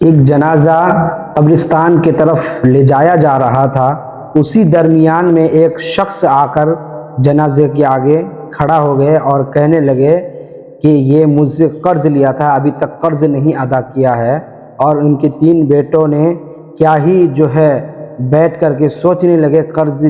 ایک جنازہ قبرستان کی طرف لے جایا جا رہا تھا۔ اسی درمیان میں ایک شخص آ کر جنازے کے آگے کھڑا ہو گئے اور کہنے لگے کہ یہ مجھ سے قرض لیا تھا، ابھی تک قرض نہیں ادا کیا ہے۔ اور ان کے 3 بیٹوں نے کیا ہی بیٹھ کر کے سوچنے لگے، قرض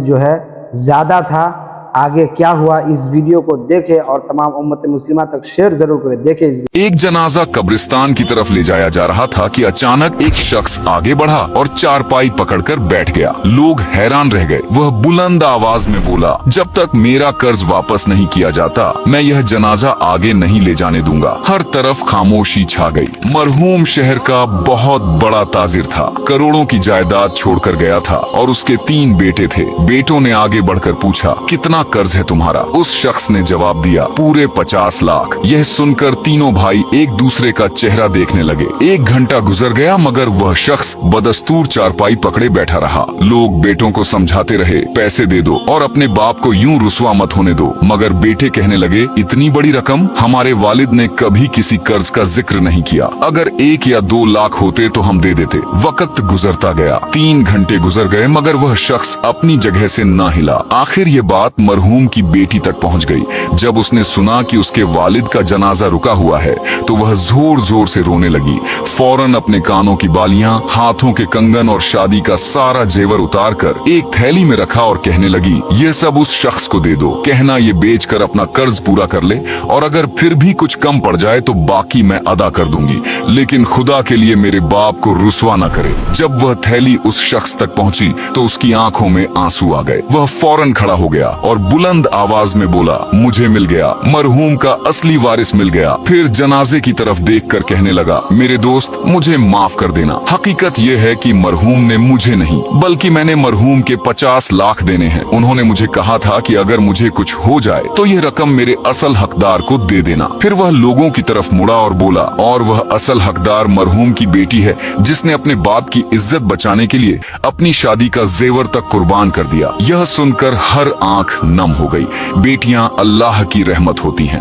زیادہ تھا۔ آگے کیا ہوا اس ویڈیو کو دیکھیں اور تمام امت مسلمہ تک شیئر ضرور کریں۔ دیکھیں اس ایک جنازہ قبرستان کی طرف لے جایا جا رہا تھا کہ اچانک ایک شخص آگے بڑھا اور چارپائی پکڑ کر بیٹھ گیا۔ لوگ حیران رہ گئے۔ وہ بلند آواز میں بولا، جب تک میرا قرض واپس نہیں کیا جاتا میں یہ جنازہ آگے نہیں لے جانے دوں گا۔ ہر طرف خاموشی چھا گئی۔ مرحوم شہر کا بہت بڑا تاجر تھا، کروڑوں کی جائیداد چھوڑ کر گیا تھا اور اس کے 3 بیٹے تھے۔ بیٹوں نے آگے بڑھ کر پوچھا، کتنا قرض ہے تمہارا؟ اس شخص نے جواب دیا، پورے 50 لاکھ۔ یہ سن کر تینوں بھائی ایک دوسرے کا چہرہ دیکھنے لگے۔ 1 گھنٹہ گزر گیا مگر وہ شخص بدستور چارپائی پکڑے بیٹھا رہا۔ لوگ بیٹوں کو سمجھاتے رہے، پیسے دے دو اور اپنے باپ کو یوں رسوا مت ہونے دو، مگر بیٹے کہنے لگے، اتنی بڑی رقم؟ ہمارے والد نے کبھی کسی قرض کا ذکر نہیں کیا، اگر 1 یا 2 لاکھ ہوتے تو ہم دے دیتے۔ وقت گزرتا گیا، 3 گھنٹے گزر گئے مگر وہ شخص اپنی جگہ سے نہ ہلا۔ آخر یہ بات مرحوم کی بیٹی تک پہنچ گئی۔ جب اس نے سنا کہ اس کے والد کا جنازہ رکا ہوا ہے تو وہ زور زور سے رونے لگی۔ فوراً اپنے کانوں کی بالیاں، ہاتھوں کے کنگن اور شادی کا سارا زیور اتار کر ایک تھیلی میں رکھا اور کہنے لگی، یہ سب اس شخص کو دے دو، کہنا یہ بیچ کر اپنا قرض پورا کر لے، اور اگر پھر بھی کچھ کم پڑ جائے تو باقی میں ادا کر دوں گی، لیکن خدا کے لیے میرے باپ کو رسوا نہ کرے۔ جب وہ تھیلی اس شخص تک پہنچی تو اس کی آنکھوں میں آنسو آ گئے۔ وہ فوراً کھڑا ہو گیا اور بلند آواز میں بولا، مجھے مل گیا، مرحوم کا اصلی وارث مل گیا۔ پھر جنازے کی طرف دیکھ کر کہنے لگا، میرے دوست مجھے معاف کر دینا، حقیقت یہ ہے کہ مرحوم نے مجھے نہیں بلکہ میں نے مرحوم کے 50 لاکھ دینے ہیں۔ انہوں نے مجھے کہا تھا کہ اگر مجھے کچھ ہو جائے تو یہ رقم میرے اصل حقدار کو دے دینا۔ پھر وہ لوگوں کی طرف مڑا اور بولا، اور وہ اصل حقدار مرحوم کی بیٹی ہے جس نے اپنے باپ کی عزت بچانے کے لیے اپنی شادی کا زیور تک قربان کر دیا۔ یہ سن کر ہر آنکھ نم ہو گئی۔ بیٹیاں اللہ کی رحمت ہوتی ہیں۔